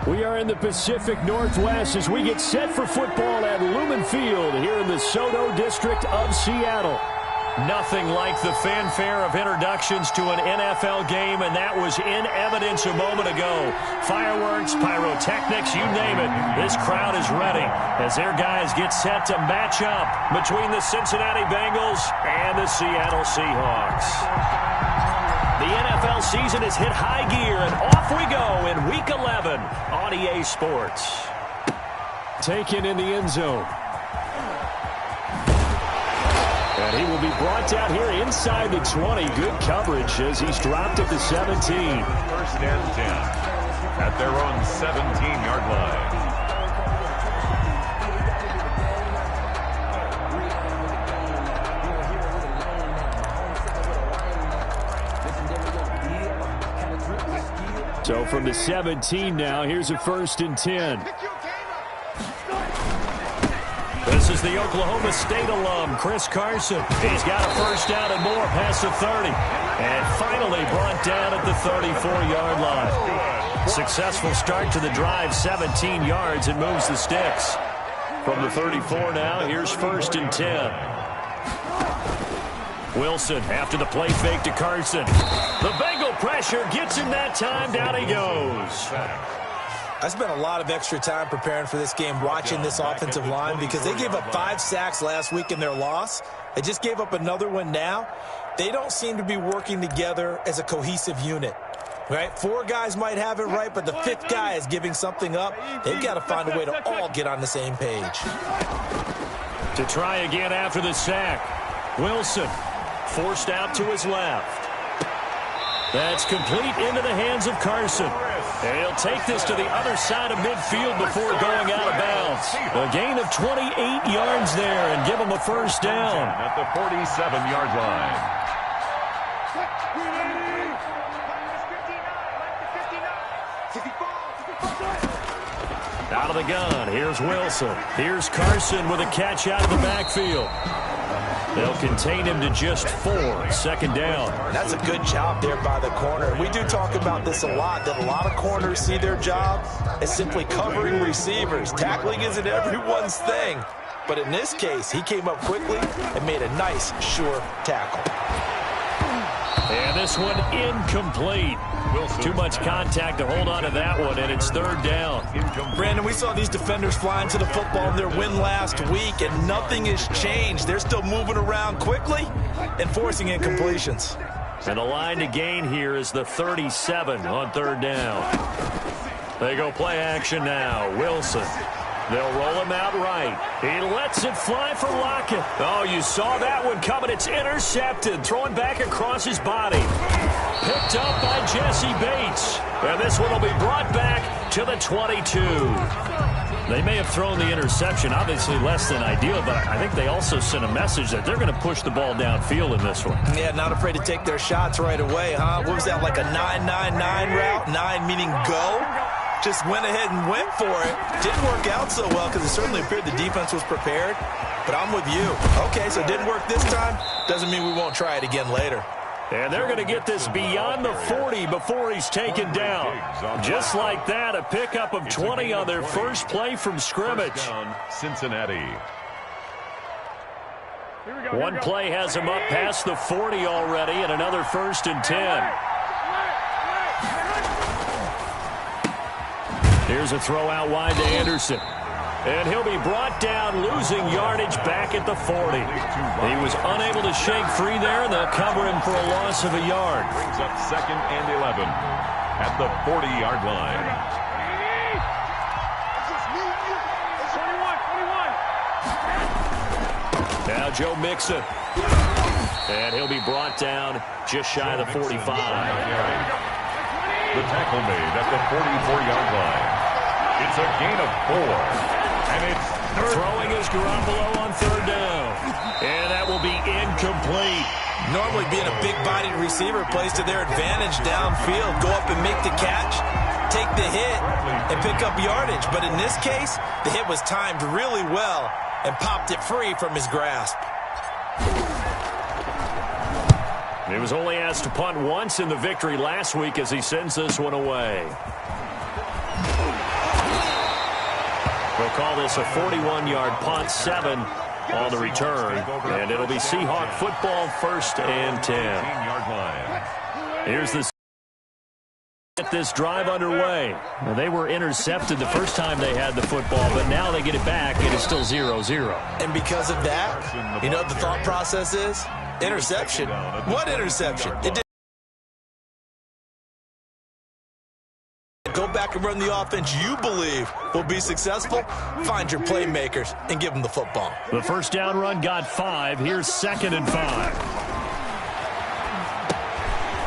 We are in the Pacific Northwest as we get set for football at Lumen Field here in the Soto District of Seattle. Nothing like the fanfare of introductions to an NFL game, and that was in evidence a moment ago. Fireworks, pyrotechnics, you name it. This crowd is ready as their guys get set to match up between the Cincinnati Bengals and the Seattle Seahawks. The NFL season has hit high gear, and off we go in Week 11 on EA Sports. Taken in the end zone. And he will be brought down here inside the 20. Good coverage as he's dropped at the 17. First and 10 at their own 17-yard line. So from the 17 now, here's a 1st and 10. This is the Oklahoma State alum, Chris Carson. He's got a first down and more past the 30. And finally brought down at the 34-yard line. Successful start to the drive, 17 yards, and moves the sticks. From the 34 now, here's 1st and 10. Wilson after the play fake to Carson. The Bengal pressure gets him that time. Down he goes. I spent a lot of extra time preparing for this game watching this offensive line because they gave up 5 sacks last week in their loss. They just gave up another one now. They don't seem to be working together as a cohesive unit. Right? 4 guys might have it right, but the 5th guy is giving something up. They've got to find a way to all get on the same page. To try again after the sack. Wilson forced out to his left. That's complete into the hands of Carson. And he'll take this to the other side of midfield before going out of bounds. A gain of 28 yards there and give him a first down. At the 47-yard line. Out of the gun, here's Wilson. Here's Carson with a catch out of the backfield. They'll contain him to just 4. 2nd down. That's a good job there by the corner. We do talk about this a lot, that a lot of corners see their job as simply covering receivers. Tackling isn't everyone's thing. But in this case, he came up quickly and made a nice, sure tackle. And this one incomplete. Too much contact to hold on to that one, and it's 3rd down. Brandon, we saw these defenders flying to the football in their win last week, and nothing has changed. They're still moving around quickly and forcing incompletions. And the line to gain here is the 37 on 3rd down. They go play action now. Wilson. They'll roll him out right. He lets it fly for Lockett. Oh, you saw that one coming. It's intercepted. Throwing back across his body. Picked up by Jesse Bates. And this one will be brought back to the 22. They may have thrown the interception, obviously less than ideal, but I think they also sent a message that they're going to push the ball downfield in this one. Yeah, not afraid to take their shots right away, huh? What was that, like a 9-9-9 route? 9 meaning go? Just went ahead and went for it. Didn't work out so well because it certainly appeared the defense was prepared. But I'm with you. Okay, so it didn't work this time. Doesn't mean we won't try it again later. And they're going to get this beyond the 40 before he's taken down. Just like that, a pickup of 20 on their first play from scrimmage. Cincinnati. One play has him up past the 40 already, and another 1st and 10. Here's a throw out wide to Anderson. And he'll be brought down, losing yardage back at the 40. He was unable to shake free there, and they'll cover him for a loss of a yard. Brings up 2nd and 11 at the 40-yard line. Now Joe Mixon. And he'll be brought down just shy of the 45. The tackle made at the 44-yard line. It's a gain of 4. And it's throwing is Garoppolo on 3rd down. And that will be incomplete. Normally being a big-bodied receiver plays to their advantage downfield. Go up and make the catch, take the hit, and pick up yardage. But in this case, the hit was timed really well and popped it free from his grasp. He was only asked to punt once in the victory last week as he sends this one away. They'll call this a 41-yard punt, 7 on the return. And it'll be Seahawk football, 1st and 10. Here's the get this drive underway. Now, they were intercepted the first time they had the football, but now they get it back. It is still 0-0. And because of that, you know what the thought process is? Interception. What interception? It didn't. Go back and run the offense you believe will be successful. Find your playmakers and give them the football. The first down run got 5. Here's 2nd and 5.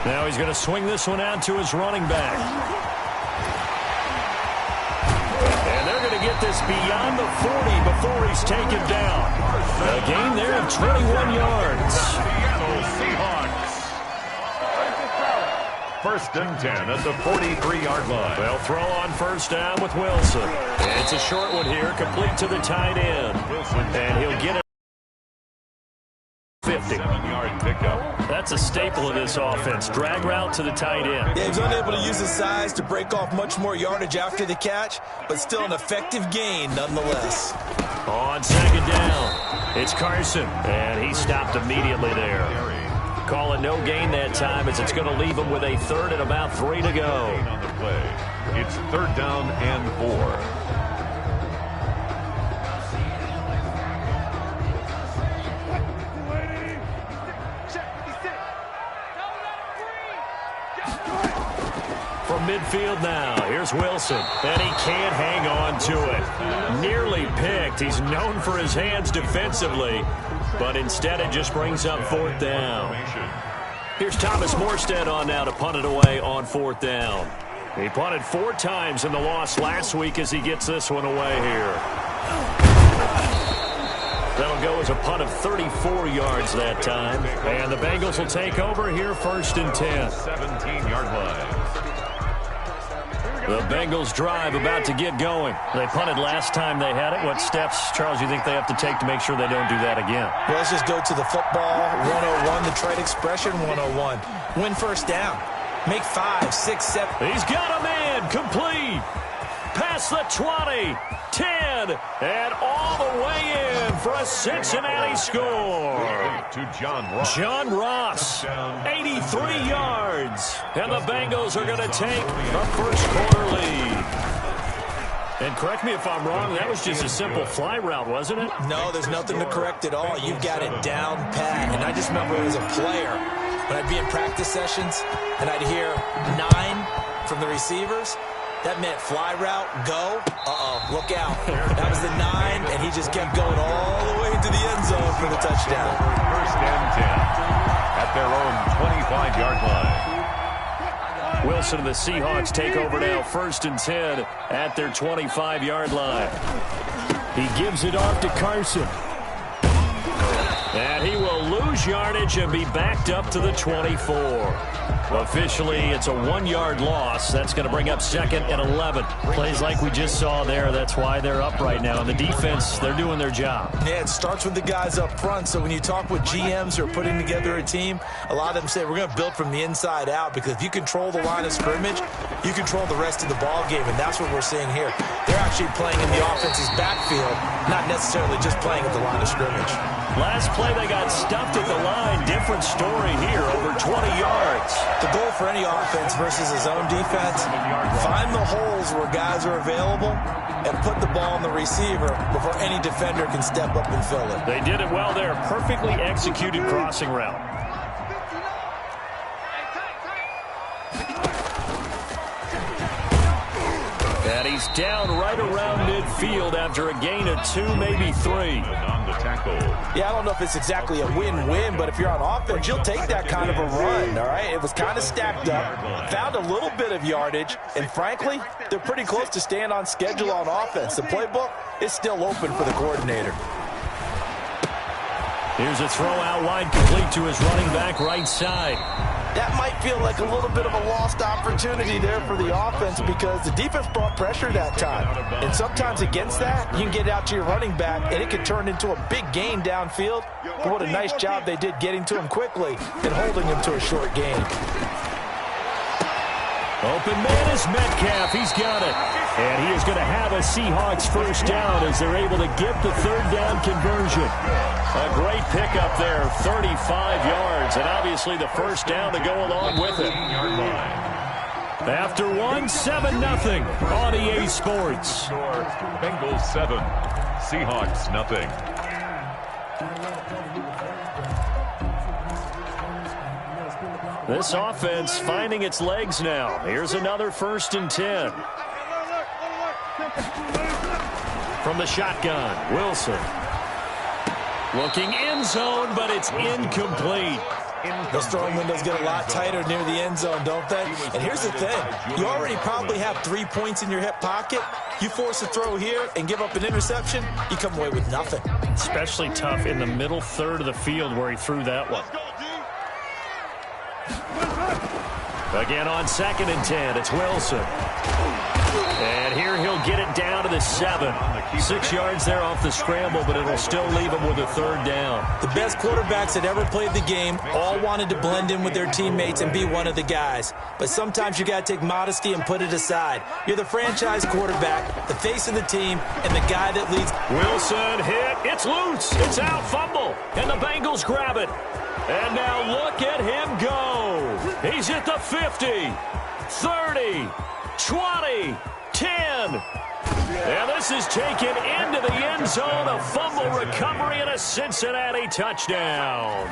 Now he's going to swing this one out to his running back. And they're going to get this beyond the 40 before he's taken down. A gain there of 21 yards. Seahawks. 1st and 10 at the 43-yard line. They'll throw on first down with Wilson. It's a short one here, complete to the tight end. And he'll get it. 50. 7-yard pickup. That's a staple of this offense. Drag route to the tight end. Yeah, he's unable to use his size to break off much more yardage after the catch, but still an effective gain nonetheless. On 2nd down, it's Carson, and he stopped immediately there. Call it no gain that time as it's going to leave him with a 3rd and about 3 to go. On the play. It's 3rd down and 4. From midfield now, here's Wilson, and he can't hang on to it. Nearly picked. He's known for his hands defensively, but instead it just brings up 4th down. Here's Thomas Morstead on now to punt it away on 4th down. He punted 4 times in the loss last week as he gets this one away here. That'll go as a punt of 34 yards that time. And the Bengals will take over here 1st and 10. 17-yard line. The Bengals drive about to get going. They punted last time they had it. What steps, Charles, you think they have to take to make sure they don't do that again? Well, let's just go to the football 101, the trade expression 101. Win first down. Make 5, 6, 7. He's got a man complete. Past the 20, 10, and all the way in for a Cincinnati score. To John Ross. John Ross, 83 yards. And the Bengals are going to take the first quarter lead. And correct me if I'm wrong, that was just a simple fly route, wasn't it? No, there's nothing to correct at all. You've got it down pat. And I just remember as a player, when I'd be in practice sessions, and I'd hear 9 from the receivers, that meant fly route, go, look out. That was the 9, and he just kept going all the way into the end zone for the touchdown. 1st and 10 at their own 25-yard line. Wilson and the Seahawks take over now 1st and 10 at their 25-yard line. He gives it off to Carson. And he will lose yardage and be backed up to the 24. Officially, it's a 1-yard loss. That's going to bring up 2nd and 11. Plays like we just saw there. That's why they're up right now. And the defense, they're doing their job. Yeah, it starts with the guys up front. So when you talk with GMs who are putting together a team, a lot of them say we're going to build from the inside out, because if you control the line of scrimmage, you control the rest of the ball game, and that's what we're seeing here. They're actually playing in the offense's backfield, not necessarily just playing at the line of scrimmage. Last play, they got stuffed at the line. Different story here, over 20 yards. The goal for any offense versus his own defense, find the holes where guys are available and put the ball on the receiver before any defender can step up and fill it. They did it well there. Perfectly executed crossing route. And he's down right around midfield after a gain of 2, maybe 3. Yeah, I don't know if it's exactly a win-win, but if you're on offense, you'll take that kind of a run, all right? It was kind of stacked up, found a little bit of yardage, and frankly, they're pretty close to staying on schedule on offense. The playbook is still open for the coordinator. Here's a throw out wide, complete to his running back right side. That might feel like a little bit of a lost opportunity there for the offense, because the defense brought pressure that time. And sometimes against that, you can get out to your running back, and it could turn into a big gain downfield. But what a nice job they did getting to him quickly and holding him to a short gain. Open man is Metcalf. He's got it. And he is going to have a Seahawks first down as they're able to get the third down conversion. A great pickup there, 35 yards, and obviously the first down to go along with it. After 7-0 on EA Sports. Bengals 7, Seahawks nothing. This offense finding its legs now. Here's another 1st and 10. From the shotgun, Wilson. Looking end zone, but it's incomplete. Those throwing windows get a lot tighter near the end zone, don't they? And here's the thing. You already probably have 3 points in your hip pocket. You force a throw here and give up an interception, you come away with nothing. Especially tough in the middle third of the field where he threw that one. Again on 2nd and 10, it's Wilson. And here he'll get it down to the 7. 6 yards there off the scramble, but it'll still leave him with a third down. The best quarterbacks that ever played the game all wanted to blend in with their teammates and be one of the guys. But sometimes you got to take modesty and put it aside. You're the franchise quarterback, the face of the team, and the guy that leads. Wilson hit. It's loose. It's out. Fumble. And the Bengals grab it. And now look at him go. He's at the 50, 30, 20, 10. And this is taken into the end zone. A fumble recovery and a Cincinnati touchdown.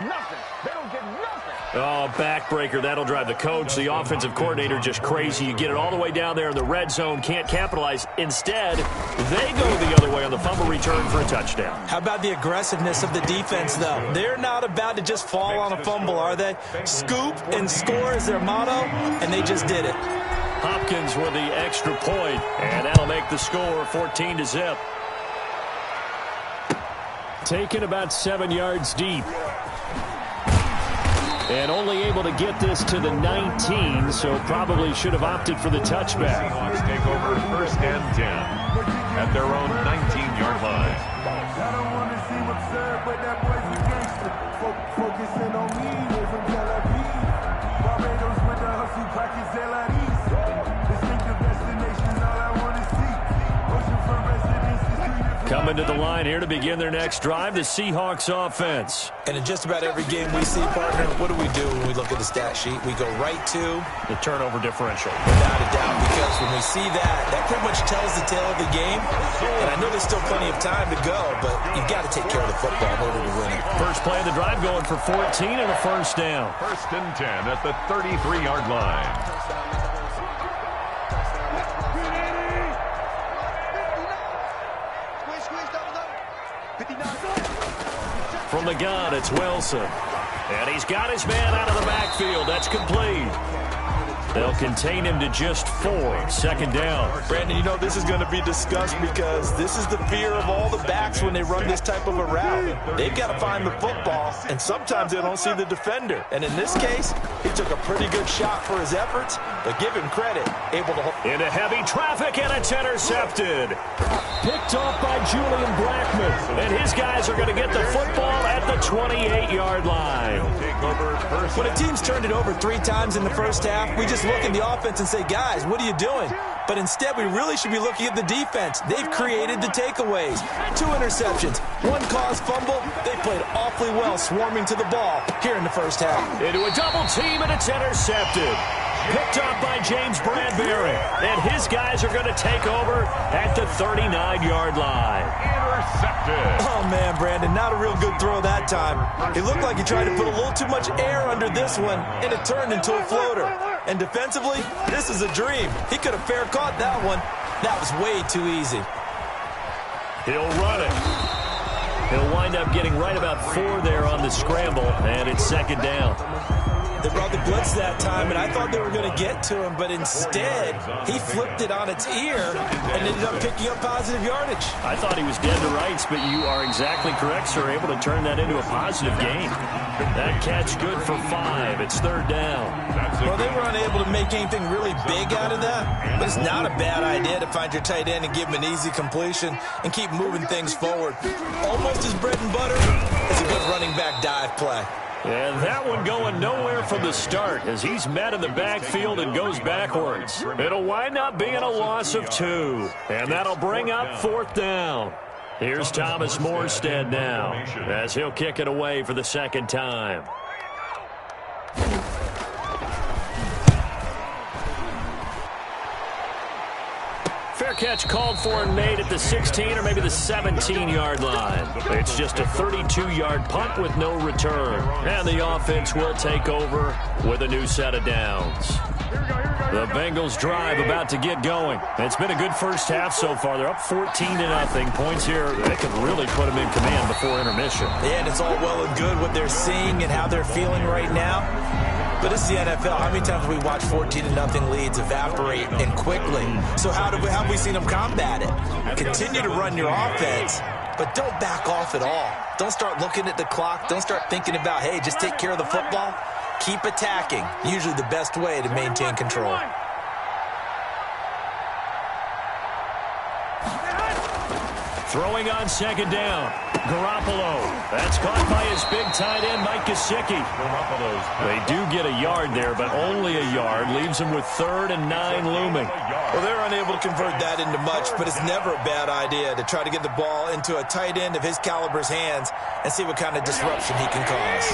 Nothing. They don't get nothing. Oh, backbreaker. That'll drive the coach, the offensive coordinator, just crazy. You get it all the way down there in the red zone, can't capitalize. Instead, they go the other way on the fumble return for a touchdown. How about the aggressiveness of the defense, though? They're not about to just fall on a fumble, are they? Scoop and score is their motto, and they just did it. Hopkins with the extra point, and that'll make the score 14-0. Taken about 7 yards deep. And only able to get this to the 19, so probably should have opted for the touchback. Seahawks take over 1st and 10 at their own 19-yard line. I don't want to seem absurd, but that boy's a gangster. Focusing on me, we're from Tel Aviv. Barbados with the hustle, practice LREs. Distinctive destination, all I want to see. Ocean from residence to street. Coming to the line here to begin their next drive, the Seahawks offense. And in just about every game we see, partner, what do when we look at the stat sheet? We go right to the turnover differential. Without a doubt, because when we see that pretty much tells the tale of the game. And I know there's still plenty of time to go, but you've got to take care of the football in order to win it. First play of the drive going for 14 and a first down. 1st and 10 at the 33-yard line. From the gun, it's Wilson. And he's got his man out of the backfield. That's complete. They'll contain him to just 4. 2nd down. Brandon, you know this is going to be discussed because this is the fear of all the backs when they run this type of a route. They've got to find the football, and sometimes they don't see the defender. And in this case, he took a pretty good shot for his efforts, but give him credit, able to hold. Into heavy traffic, and it's intercepted. Picked off by Julian Blackman. And his guys are going to get the football at the 28-yard line. When a team's turned it over 3 times in the first half, we just look at the offense and say, guys, what are you doing? But instead, we really should be looking at the defense. They've created the takeaways. 2 interceptions, 1 caused fumble. They played awfully well swarming to the ball here in the first half. Into a double team, and it's intercepted. Picked up by James Bradbury. And his guys are going to take over at the 39-yard line. Intercepted. Oh, man, Brandon, not a real good throw that time. It looked like he tried to put a little too much air under this one, and it turned into a floater. And defensively, this is a dream. He could have fair caught that one. That was way too easy. He'll run it. He'll wind up getting right about 4 there on the scramble, and it's 2nd down. They brought the blitz that time, and I thought they were going to get to him, but instead, he flipped it on its ear and ended up picking up positive yardage. I thought he was dead to rights, but you are exactly correct, sir. Able to turn that into a positive gain. That catch good for 5. It's 3rd down. Well, they were unable to make anything really big out of that, but it's not a bad idea to find your tight end and give him an easy completion and keep moving things forward. Almost as bread and butter as a good running back dive play. And that one going nowhere from the start as he's met in the backfield and goes backwards. It'll wind up being a loss of 2. And that'll bring up 4th down. Here's Thomas Morstead now as he'll kick it away for the 2nd time. Fair catch called for and made at the 16 or maybe the 17-yard line. It's just a 32-yard punt with no return. And the offense will take over with a new set of downs. The Bengals drive about to get going. It's been a good first half so far. They're up 14-0. Points here, they could really put them in command before intermission. Yeah, and it's all well and good what they're seeing and how they're feeling right now. But it's the NFL. How many times have we watched 14-0 leads evaporate and quickly? So how have we seen them combat it? Continue to run your offense, but don't back off at all. Don't start looking at the clock. Don't start thinking about, hey, just take care of the football. Keep attacking. Usually the best way to maintain control. Throwing on 2nd down. Garoppolo. That's caught by his big tight end, Mike Gesicki. They do get a yard there, but only a yard. Leaves them with 3rd and 9 looming. Well, they're unable to convert that into much, but it's never a bad idea to try to get the ball into a tight end of his caliber's hands and see what kind of disruption he can cause.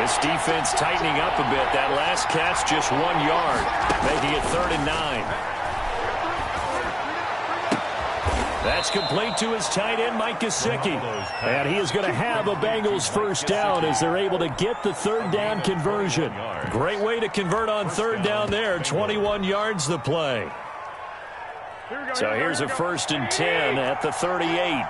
This defense tightening up a bit. That last catch, just 1 yard, making it 3rd and 9. That's complete to his tight end, Mike Gesicki. And he is going to have a Bengals 1st down as they're able to get the 3rd down conversion. Great way to convert on 3rd down there. 21 yards the play. So here's a 1st and 10 at the 38.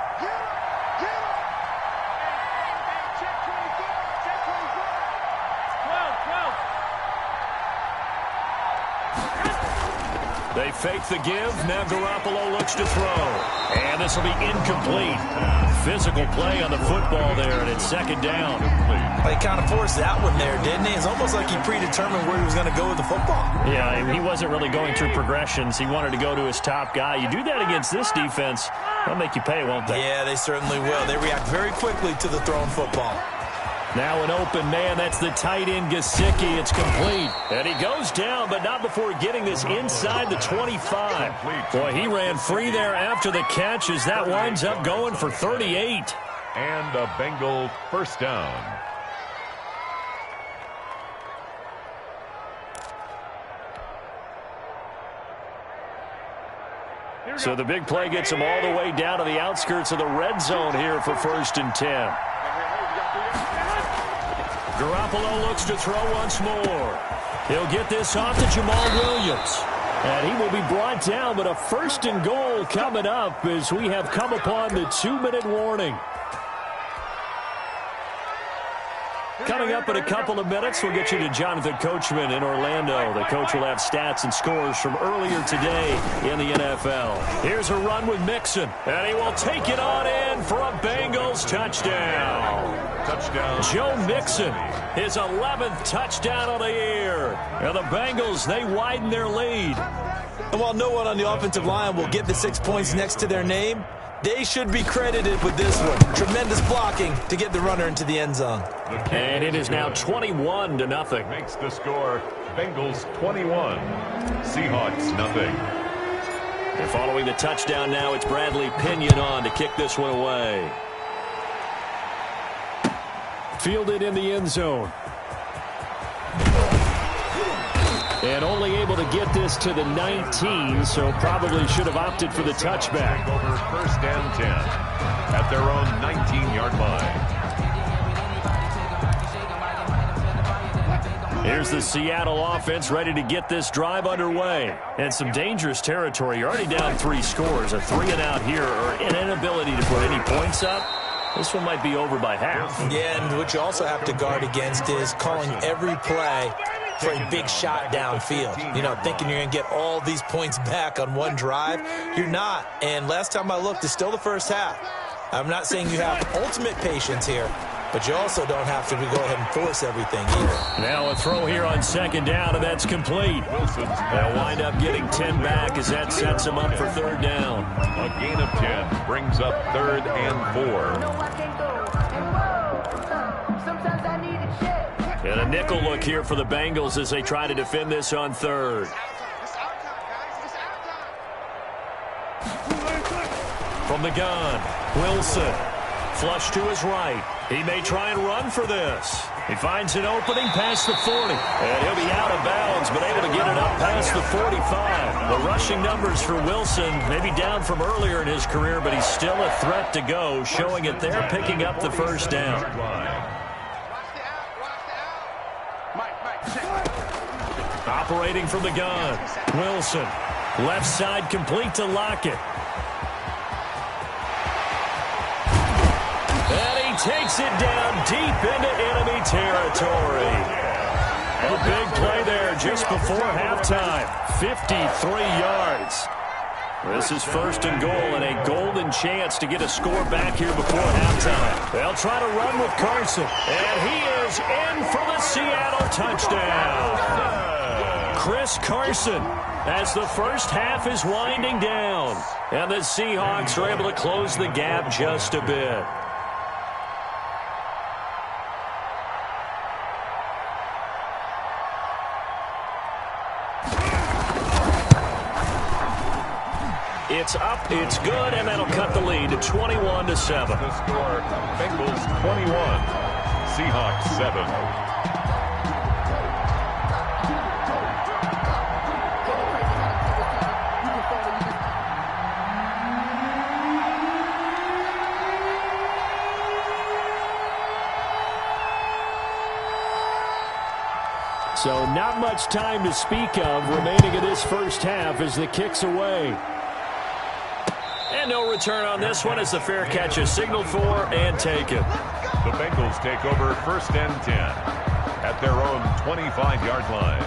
They fake the give. Now Garoppolo looks to throw. And this will be incomplete. Physical play on the football there, and it's 2nd down. He kind of forced that one there, didn't he? It's almost like he predetermined where he was going to go with the football. Yeah, he wasn't really going through progressions. He wanted to go to his top guy. You do that against this defense, they'll make you pay, won't they? Yeah, they certainly will. They react very quickly to the thrown football. Now an open man. That's the tight end, Gesicki. It's complete. And he goes down, but not before getting this inside the 25. Boy, he ran free there after the catch as that winds up going for 38. And a Bengal 1st down. So the big play gets him all the way down to the outskirts of the red zone here for 1st and 10. Garoppolo looks to throw once more. He'll get this off to Jamal Williams. And he will be brought down, but a 1st and goal coming up as we have come upon the 2-minute warning. Coming up in a couple of minutes, we'll get you to Jonathan Coachman in Orlando. The coach will have stats and scores from earlier today in the NFL. Here's a run with Mixon, and he will take it on in for a Bengals touchdown. Joe Mixon, his 11th touchdown of the year. And the Bengals, they widen their lead. And while no one on the offensive line will get the 6 points next to their name, they should be credited with this one. Tremendous blocking to get the runner into the end zone. And it is now 21-0. Makes the score Bengals 21, Seahawks nothing. And following the touchdown now, it's Bradley Pinion on to kick this one away. Fielded in the end zone. And only able to get this to the 19, so probably should have opted for the touchback. Over 1st and 10 at their own 19-yard line. Here's the Seattle offense ready to get this drive underway. And some dangerous territory. You're already down 3 scores. A 3-and-out here, or an inability to put any points up. This one might be over by half. Yeah, and what you also have to guard against is calling every play for a big shot downfield. You know, thinking you're going to get all these points back on one drive. You're not. And last time I looked, it's still the first half. I'm not saying you have ultimate patience here, but you also don't have to go ahead and force everything either. Now a throw here on 2nd down, and that's complete. They'll wind up getting 10 back as that sets them up for 3rd down. A gain of 10 brings up 3rd and 4. No, I can't go. And whoa, sometimes I need a check. And a nickel look here for the Bengals as they try to defend this on third. From the gun, Wilson. Flush to his right. He may try and run for this. He finds an opening past the 40. And he'll be out of bounds, but able to get it up past the 45. The rushing numbers for Wilson maybe down from earlier in his career, but he's still a threat to go, showing it there, picking up the first down. Operating from the gun, Wilson. Left side complete to Lockett. And he takes it down deep into enemy territory. A big play there just before halftime. 53 yards. This is first and goal and a golden chance to get a score back here before halftime. They'll try to run with Carson. And he is in for the Seattle touchdown. Chris Carson, as the first half is winding down. And the Seahawks are able to close the gap just a bit. It's up, it's good, and that'll cut the lead to 21-7. The score, Bengals 21, Seahawks 7. So not much time to speak of remaining in this first half as the kick's away. And no return on this one as the fair catch is signaled for and taken. The Bengals take over first and 10 at their own 25-yard line.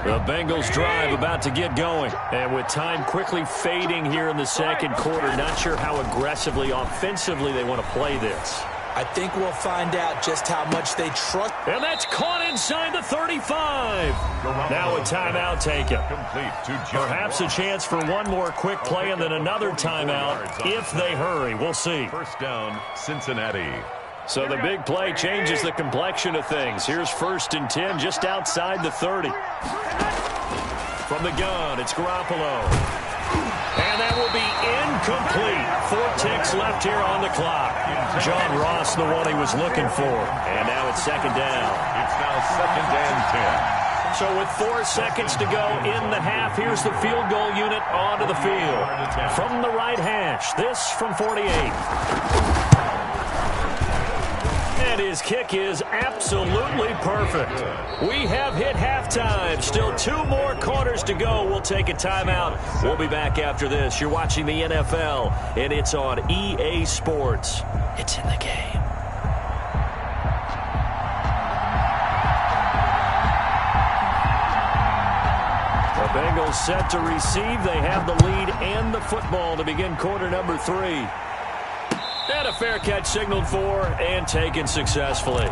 The Bengals drive about to get going. And with time quickly fading here in the second quarter, not sure how aggressively, offensively they want to play this. I think we'll find out just how much they trust. And that's caught inside the 35. Now a timeout taken. Perhaps a chance for one more quick play and then another timeout if they hurry. We'll see. First down, Cincinnati. So the big play changes the complexion of things. Here's first and 10 just outside the 30. From the gun, it's Garoppolo. And that will be incomplete. 4 ticks left here on the clock. John Ross, the one he was looking for. And now it's second down. It's now second and 10. So with 4 seconds to go in the half, here's the field goal unit onto the field. From the right hash, this from 48. And his kick is absolutely perfect. We have hit halftime. Still 2 more quarters to go. We'll take a timeout. We'll be back after this. You're watching the NFL, and it's on EA Sports. It's in the game. The Bengals set to receive. They have the lead and the football to begin quarter number 3. And a fair catch signaled for and taken successfully.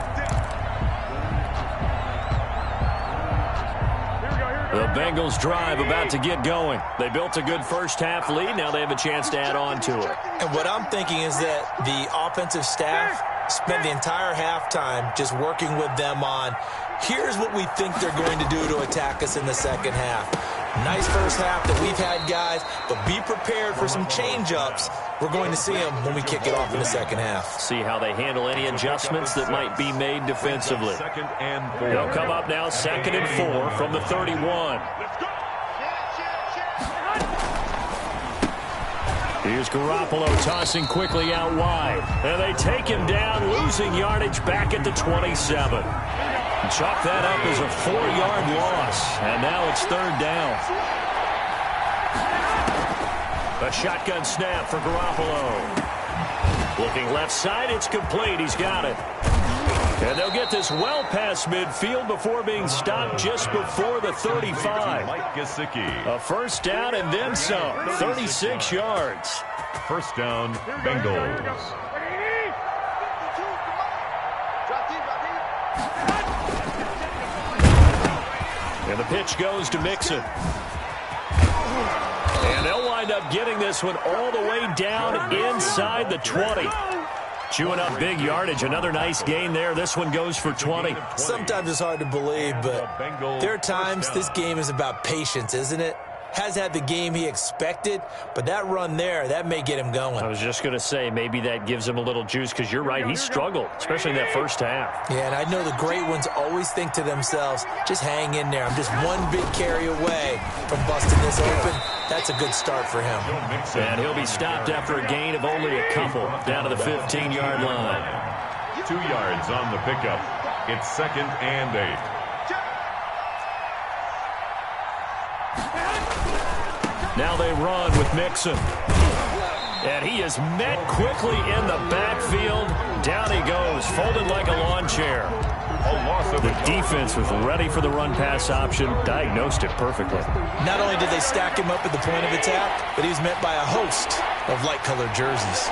The Bengals drive about to get going. They built a good first half lead. Now they have a chance to add on to it. And what I'm thinking is that the offensive staff spent the entire halftime just working with them on, here's what we think they're going to do to attack us in the second half. Nice first half that we've had, guys, but be prepared for some change-ups. We're going to see them when we kick it off in the second half. See how they handle any adjustments that might be made defensively. Second and 4. They'll come up now, second and 4 from the 31. Here's Garoppolo tossing quickly out wide. And they take him down, losing yardage back at the 27. Chalk that up as a 4-yard loss. And now it's third down. A shotgun snap for Garoppolo. Looking left side, it's complete. He's got it. And they'll get this well past midfield before being stopped just before the 35. A first down and then some. 36 yards. First down, Bengals. And the pitch goes to Mixon. And they'll wind up up getting this one all the way down inside the 20. Chewing up big yardage. Another nice gain there. This one goes for 20. Sometimes it's hard to believe, but there are times this game is about patience, isn't it? Has had the game he expected, but that run there, that may get him going. I was just going to say, maybe that gives him a little juice, because you're right, he struggled, especially in that first half. Yeah, and I know the great ones always think to themselves, just hang in there. I'm just one big carry away from busting this open. That's a good start for him. And he'll be stopped after a gain of only a couple, down to the 15-yard line. 2 yards on the pickup. It's 2nd and 8. Now they run with Mixon. And he is met quickly in the backfield. Down he goes, folded like a lawn chair. The defense was ready for the run-pass option, diagnosed it perfectly. Not only did they stack him up at the point of attack, but he was met by a host of light-colored jerseys.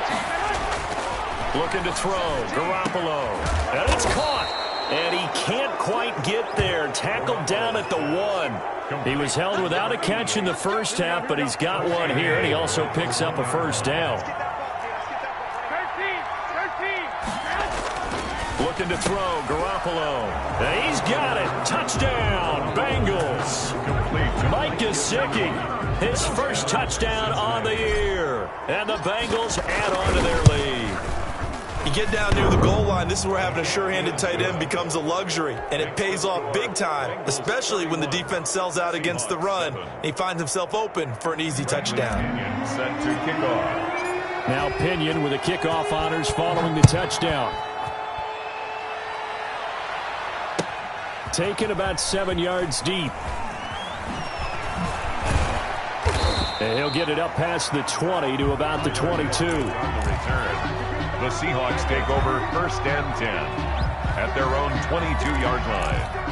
Looking to throw, Garoppolo. And it's caught. And he can't quite get there. Tackled down at the 1. He was held without a catch in the first half, but he's got one here, and he also picks up a first down. Looking to throw, Garoppolo. And he's got it. Touchdown, Bengals. Mike Gesicki, his first touchdown on the year. And the Bengals add on to their lead. You get down near the goal line, this is where having a sure-handed tight end becomes a luxury, and it pays off big time, especially when the defense sells out against the run. He finds himself open for an easy touchdown. Set to kickoff. Now Pinion with the kickoff honors following the touchdown. Taken about 7 yards deep. And he'll get it up past the 20 to about the 22. On the return. The Seahawks take over 1st and 10 at their own 22-yard line.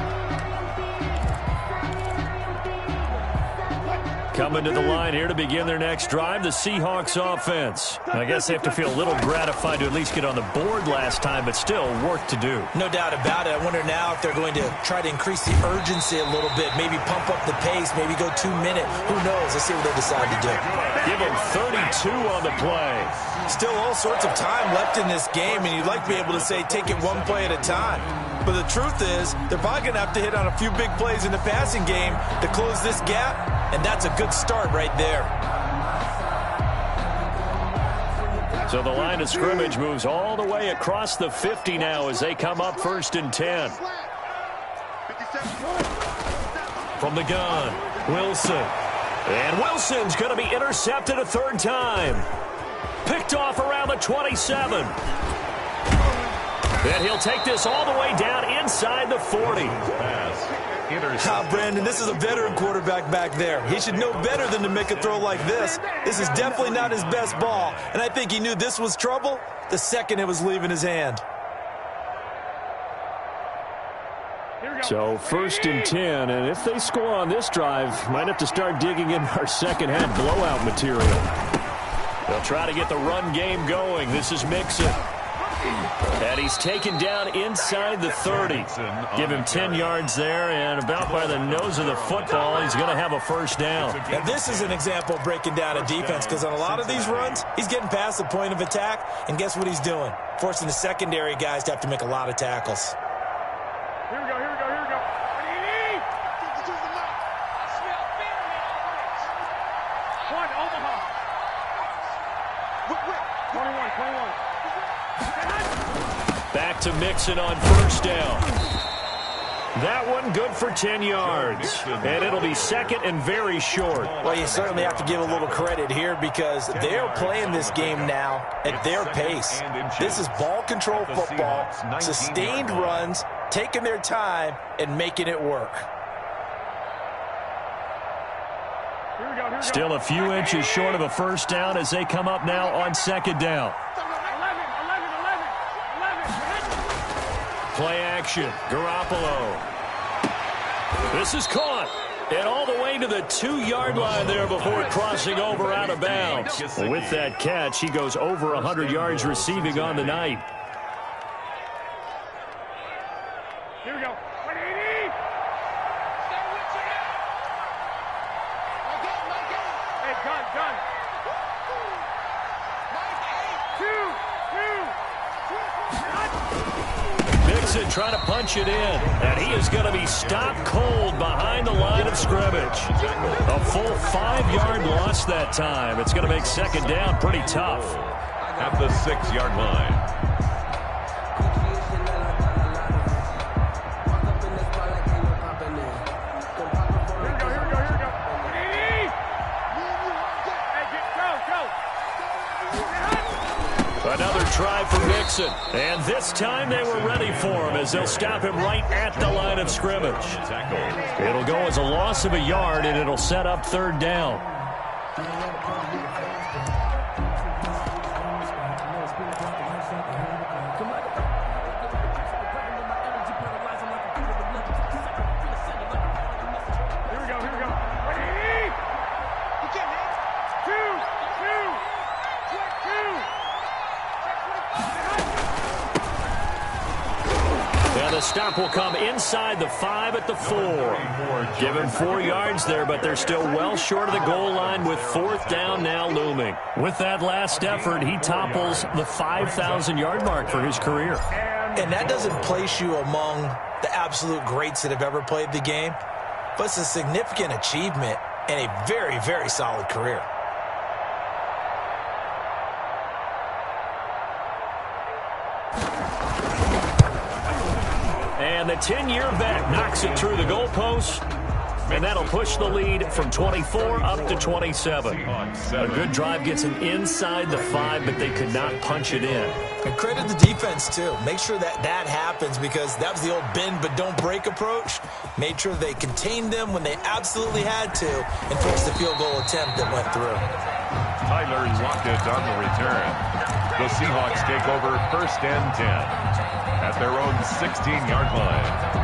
Coming to the line here to begin their next drive, the Seahawks offense. I guess they have to feel a little gratified to at least get on the board last time, but still work to do. No doubt about it. I wonder now if they're going to try to increase the urgency a little bit, maybe pump up the pace, maybe go 2-minute. Who knows? Let's see what they decide to do. Give them 32 on the play. Still all sorts of time left in this game, and you'd like to be able to say take it one play at a time. But the truth is, they're probably going to have to hit on a few big plays in the passing game to close this gap, and that's a good start right there. So the line of scrimmage moves all the way across the 50 now as they come up 1st and 10. From the gun, Wilson. And Wilson's going to be intercepted a 3rd time. Picked off around the 27. And he'll take this all the way down inside the 40. Brandon, this is a veteran quarterback back there. He should know better than to make a throw like this. This is definitely not his best ball, and I think he knew this was trouble the second it was leaving his hand. So 1st and 10, and if they score on this drive, might have to start digging in our second half blowout material. They'll try to get the run game going. This is Mixon. And he's taken down inside the 30. Give him 10 yards there, and about by the nose of the football, he's going to have a first down. Now, this is an example of breaking down a defense, because on a lot of these runs, he's getting past the point of attack, and guess what he's doing? Forcing the secondary guys to have to make a lot of tackles. Here we go. One, Omaha. 21. Back to Mixon on 1st down. That one good for 10 yards. And it'll be 2nd and very short. Well, you certainly have to give a little credit here because they're playing this game now at their pace. This is ball control football, sustained runs, taking their time, and making it work. Still a few inches short of a first down as they come up now on 2nd down. Play action, Garoppolo. This is caught. And all the way to the 2-yard line there before crossing over out of bounds. With that catch, he goes over 100 yards receiving on the night. Here we go. 180. Hey, gun. Mixon trying to punch it in, and he is going to be stopped cold behind the line of scrimmage. A full 5-yard loss that time. It's going to make second down pretty tough. At the 6-yard line. Another try for Mixon, and this time they were ready for him as they'll stop him right at the line of scrimmage. It'll go as a loss of a yard, and it'll set up third down. The stop will come inside the 5 at the 4. Give him 4 yards there, but they're still well short of the goal line with fourth down now looming. With that last effort, he topples the 5,000-yard mark for his career. And that doesn't place you among the absolute greats that have ever played the game, but it's a significant achievement and a very, very solid career. And the 10-year vet knocks it through the goalpost, and that'll push the lead from 24 up to 27. A good drive gets them inside the 5, but they could not punch it in. And credit the defense, too. Make sure that that happens, because that was the old bend but don't break approach. Made sure they contained them when they absolutely had to and forced the field goal attempt that went through. Tyler Lockett on the return. The Seahawks take over first and 10 at their own 16-yard line.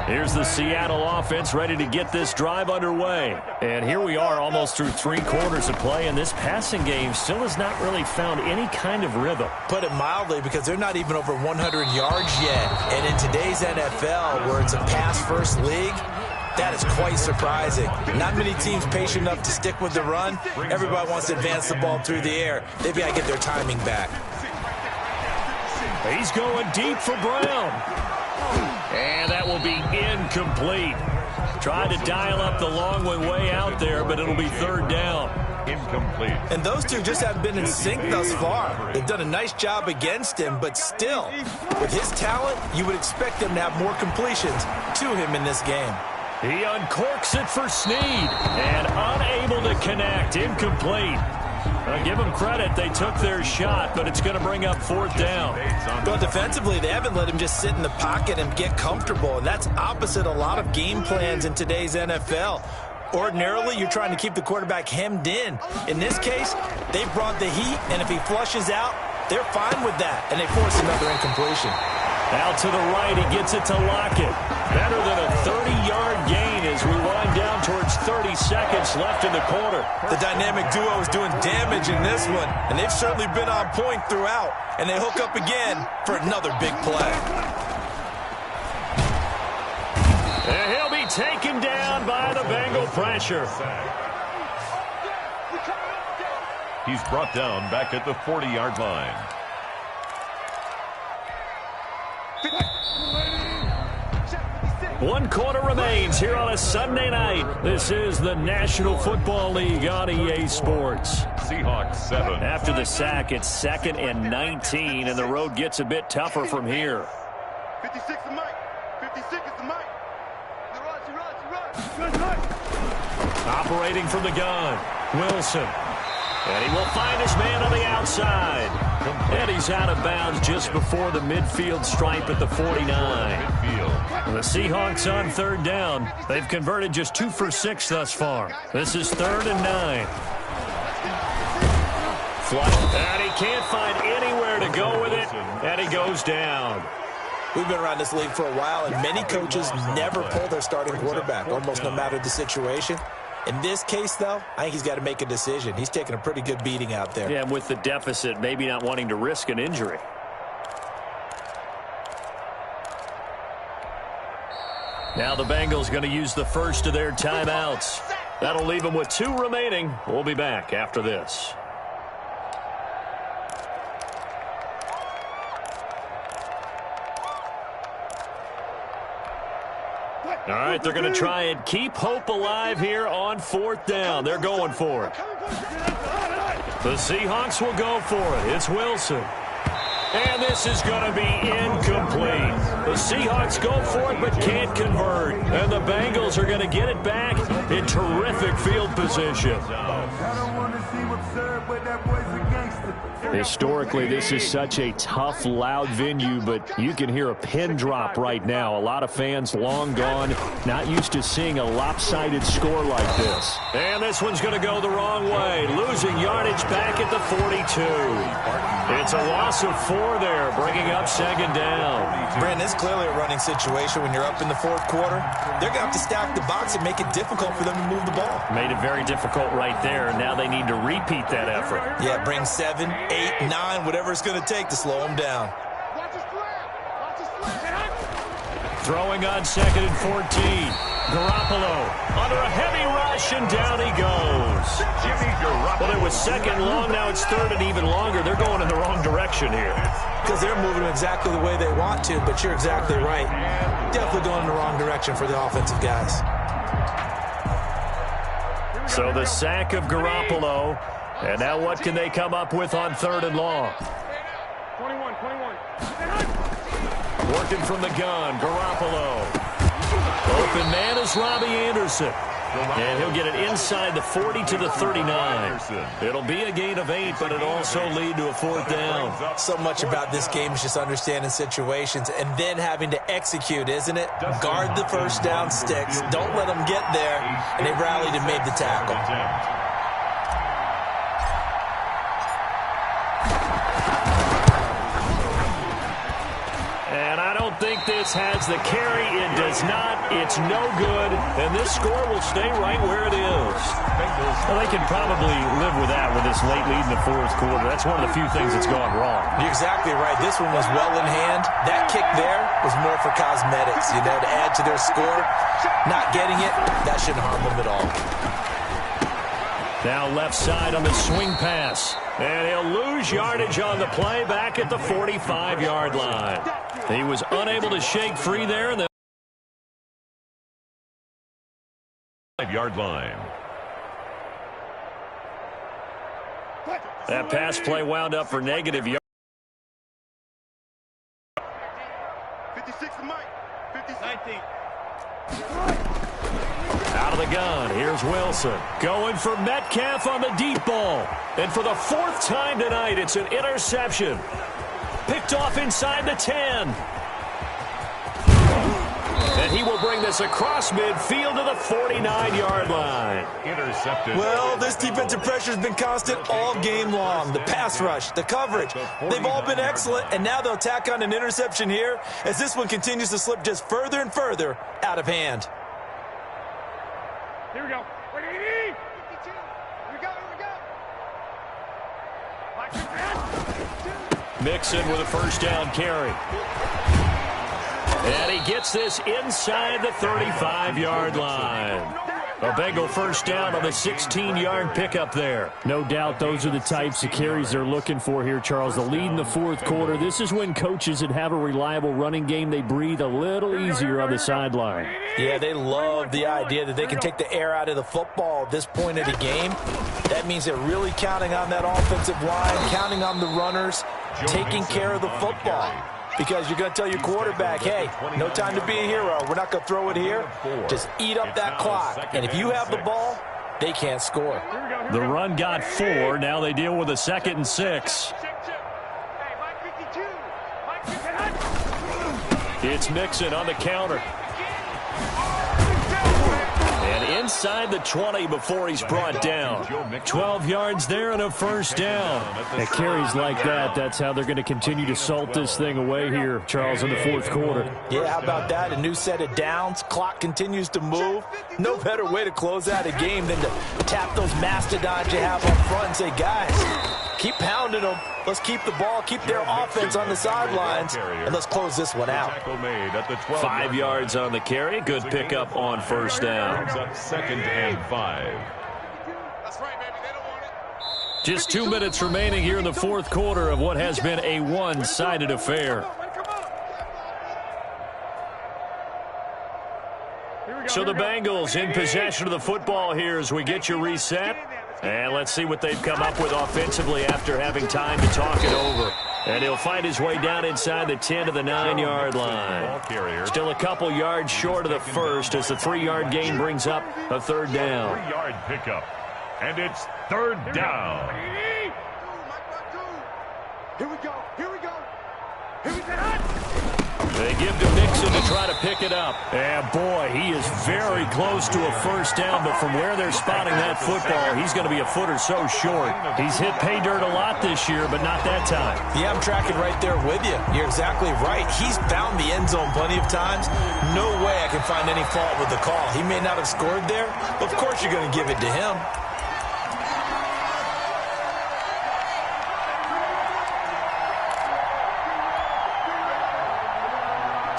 Here's the Seattle offense ready to get this drive underway. And here we are almost through 3 quarters of play, and this passing game still has not really found any kind of rhythm. Put it mildly, because they're not even over 100 yards yet. And in today's NFL, where it's a pass-first league, that is quite surprising. Not many teams patient enough to stick with the run. Everybody wants to advance the ball through the air. They've got to get their timing back. He's going deep for Brown. And that will be incomplete. Tried to dial up the long way out there, but it'll be third down. Incomplete. And those two just haven't been in sync thus far. They've done a nice job against him, but still, with his talent, you would expect them to have more completions to him in this game. He uncorks it for Snead, and unable to connect. Incomplete. Give them credit. They took their shot, but it's going to bring up fourth down. But defensively, they haven't let him just sit in the pocket and get comfortable, and that's opposite a lot of game plans in today's NFL. Ordinarily, you're trying to keep the quarterback hemmed in. In this case, they brought the heat, and if he flushes out, they're fine with that, and they force another incompletion. Out to the right, he gets it to Lockett. Better than a 30-yard gain as we wind down towards 30 seconds left in the quarter. The dynamic duo is doing damage in this one, and they've certainly been on point throughout. And they hook up again for another big play. And he'll be taken down by the Bengal pressure. He's brought down back at the 40-yard line. One quarter remains here on a Sunday night. This is the National Football League on EA Sports. Seahawks 7. After the sack, it's 2nd and 19, and the road gets a bit tougher from here. 56 is Mike. 56 is the Mike. Run. Operating from the gun, Wilson. And he will find his man on the outside. And he's out of bounds just before the midfield stripe at the 49. The Seahawks on third down. They've converted just 2 for 6 thus far. This is 3rd and 9. Flush. And he can't find anywhere to go with it. And he goes down. We've been around this league for a while, and many coaches never pull their starting quarterback, almost no matter the situation. In this case, though, I think he's got to make a decision. He's taking a pretty good beating out there. Yeah, and with the deficit, maybe not wanting to risk an injury. Now the Bengals going to use the first of their timeouts. That'll leave them with 2 remaining. We'll be back after this. All right, they're going to try and keep hope alive here on 4th down. They're going for it. The Seahawks will go for it. It's Wilson. And this is going to be incomplete. The Seahawks go for it but can't convert. And the Bengals are going to get it back in terrific field position. Historically, this is such a tough, loud venue, but you can hear a pin drop right now. A lot of fans long gone, not used to seeing a lopsided score like this. And this one's going to go the wrong way, losing yardage back at the 42. It's a loss of 4 there, bringing up 2nd down. Brandon, it's clearly a running situation when you're up in the 4th quarter. They're going to have to stack the box and make it difficult for them to move the ball. Made it very difficult right there. Now they need to repeat that effort. Yeah, bring 7, 8, 9, whatever it's going to take to slow them down. Throwing on 2nd and 14. Garoppolo under a heavy rush, and down he goes. Well, it was 2nd long, now it's 3rd and even longer. They're going in the wrong direction here. Because they're moving exactly the way they want to, but you're exactly right. Definitely going in the wrong direction for the offensive guys. So the sack of Garoppolo, and now what can they come up with on 3rd and long? 21. Working from the gun, Garoppolo. Open man is Robbie Anderson. And he'll get it inside the 40 to the 39. It'll be a gain of 8, but it'll also lead to a 4th down. So much about this game is just understanding situations and then having to execute, isn't it? Guard the first down sticks. Don't let them get there. And they rallied and made the tackle. I don't think this has the carry. It does not. It's no good. And this score will stay right where it is. Well, they can probably live with that with this late lead in the 4th quarter. That's one of the few things that's gone wrong. You're exactly right. This one was well in hand. That kick there was more for cosmetics, to add to their score. Not getting it, that shouldn't harm them at all. Now left side on the swing pass. And he'll lose yardage on the play back at the 45-yard line. He was unable to shake free there. And 5-yard line. That pass play wound up for negative yards. 56 to Mike. 56. 19. Out of the gun, here's Wilson. Going for Metcalf on the deep ball. And for the 4th time tonight, it's an interception. Picked off inside the 10. And he will bring this across midfield to the 49-yard line. Intercepted. Well, this defensive pressure has been constant all game long. The pass rush, the coverage, they've all been excellent, and now they'll tack on an interception here as this one continues to slip just further and further out of hand. Here we go. 52. Here we go. Mixon with a first down carry. And he gets this inside the 35-yard line. A Bengal first down on the 16-yard pickup there. No doubt those are the types of carries they're looking for here, Charles. The lead in the 4th quarter. This is when coaches that have a reliable running game, they breathe a little easier on the sideline. Yeah, they love the idea that they can take the air out of the football at this point of the game. That means they're really counting on that offensive line, counting on the runners, taking care of the football. Because you're going to tell your quarterback, hey, no time to be a hero. We're not going to throw it here. Just eat up that clock. And if you have the ball, they can't score. The run got 4. Now they deal with a 2nd and 6. It's Mixon on the counter. And inside the 20 before he's brought down. 12 yards there and a first down. At carries like that, that's how they're going to continue to salt this thing away here, Charles, in the 4th quarter. Yeah, how about that? A new set of downs. Clock continues to move. No better way to close out a game than to tap those mastodons you have up front and say, guys, keep pounding them. Let's keep the ball, keep their offense on the sidelines, and let's close this one out. 5 yards on the carry. Good pickup on first down. Up 2nd and 5. That's right, baby. They don't want it. Just 2 minutes remaining here in the fourth quarter of what has been a one-sided affair. So the Bengals in possession of the football here as we get you reset. And let's see what they've come up with offensively after having time to talk it over. And he'll find his way down inside the 10 to the 9-yard line. Still a couple yards short of the first as the 3-yard gain brings up a third down. 3-yard pickup. And it's third down. Here we go. Here we go. Here we go. They give to Mixon to try to pick it up. And boy, he is very close to a first down, but from where they're spotting that football, he's going to be a foot or so short. He's hit pay dirt a lot this year, but not that time. Yeah, I'm tracking right there with you. You're exactly right. He's found the end zone plenty of times. No way I can find any fault with the call. He may not have scored there, but of course you're going to give it to him.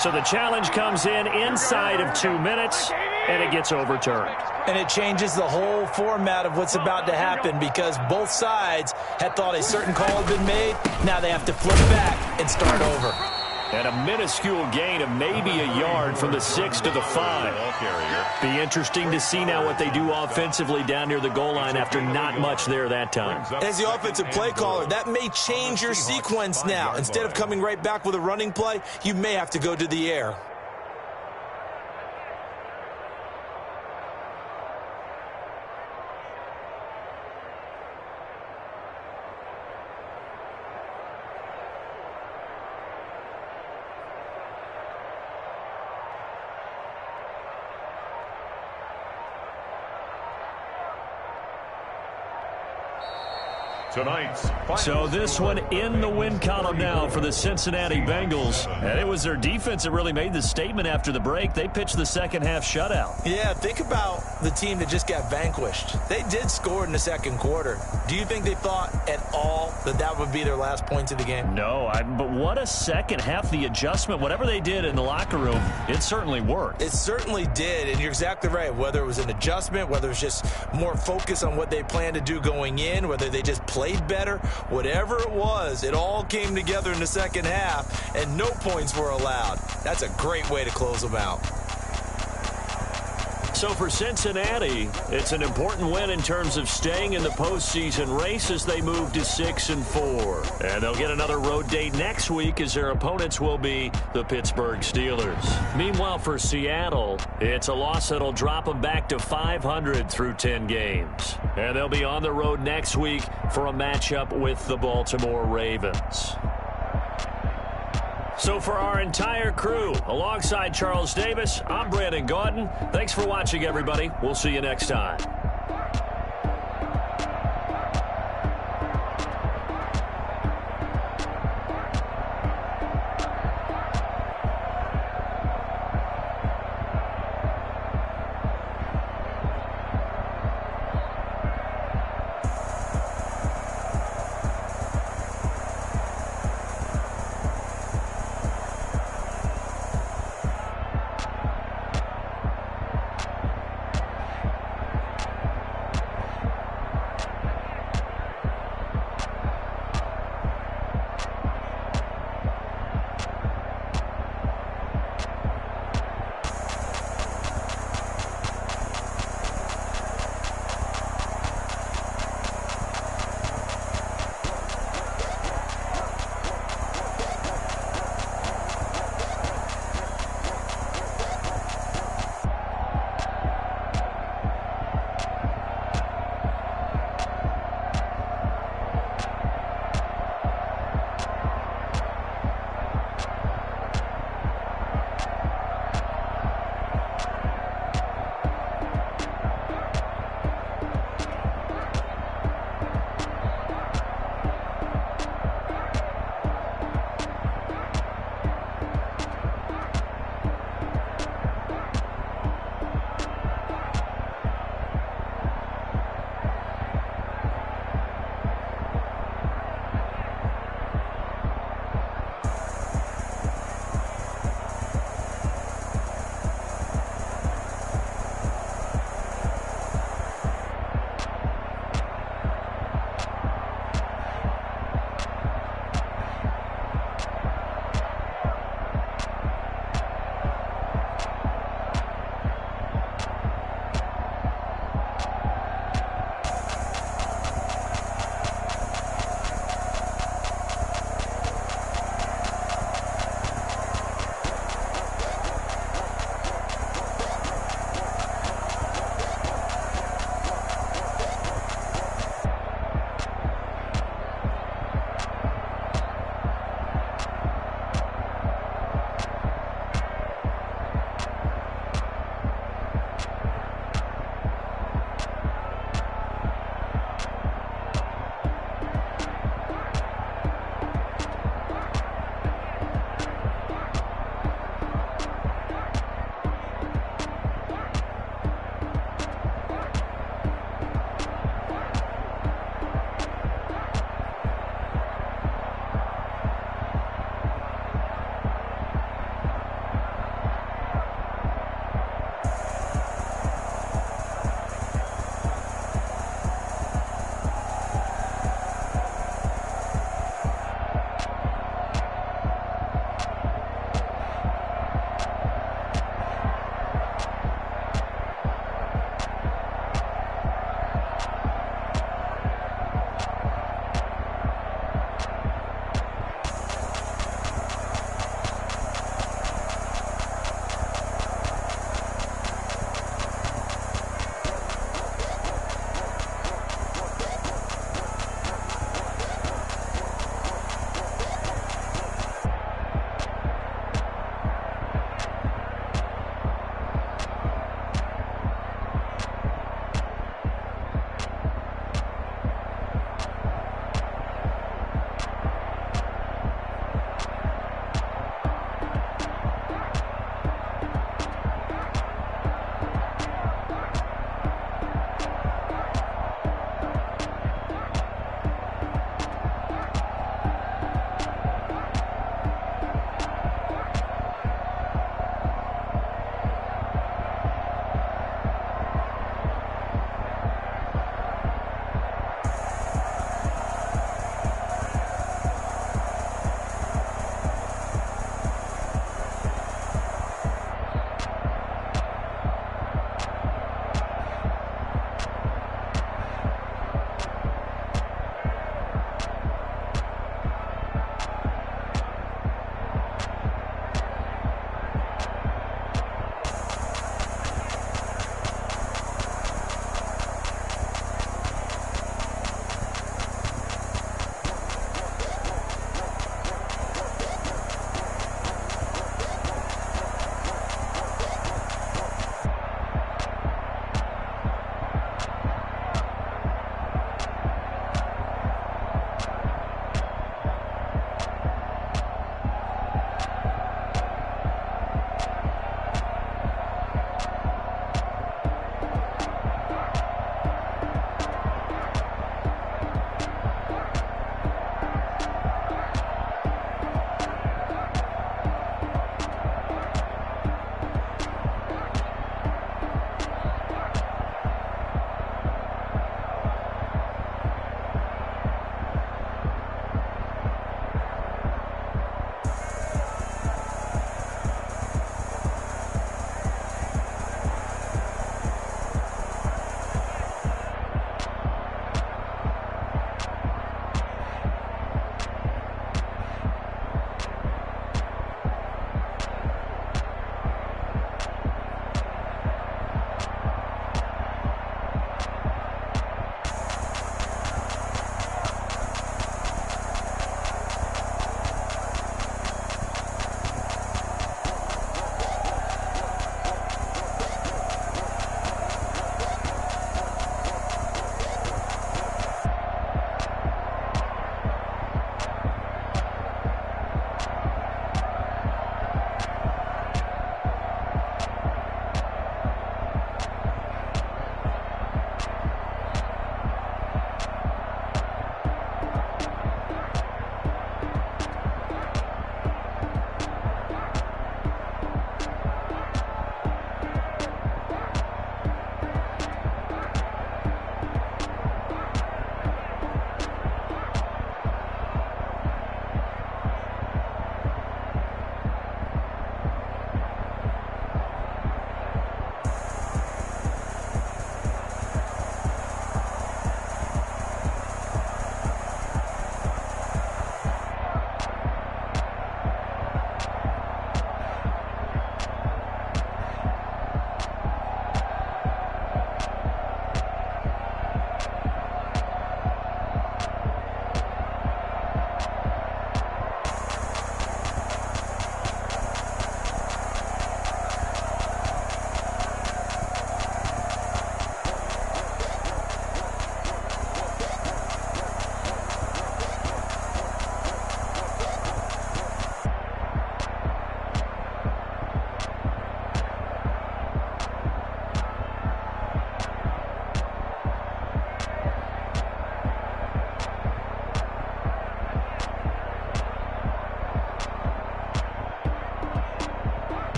So the challenge comes in inside of 2 minutes, and it gets overturned. And it changes the whole format of what's about to happen because both sides had thought a certain call had been made. Now they have to flip back and start over. And a minuscule gain of maybe a yard from the 6 to the 5. Be interesting to see now what they do offensively down near the goal line after not much there that time. As the offensive play caller, that may change your sequence now. Instead of coming right back with a running play, you may have to go to the air. So this one in the win column now for the Cincinnati Bengals. And it was their defense that really made the statement after the break. They pitched the second half shutout. Yeah, think about the team that just got vanquished. They did score in the second quarter. Do you think they thought at all that that would be their last points of the game? No, but what a second half. The adjustment, whatever they did in the locker room, it certainly worked. It certainly did, and you're exactly right. Whether it was an adjustment, whether it was just more focus on what they planned to do going in, whether they just played better, whatever it was, it all came together in the second half, and no points were allowed. That's a great way to close them out. So for Cincinnati, it's an important win in terms of staying in the postseason race as they move to 6-4. And they'll get another road date next week as their opponents will be the Pittsburgh Steelers. Meanwhile, for Seattle, it's a loss that'll drop them back to 500 through 10 games. And they'll be on the road next week for a matchup with the Baltimore Ravens. So for our entire crew, alongside Charles Davis, I'm Brandon Gaudin. Thanks for watching, everybody. We'll see you next time.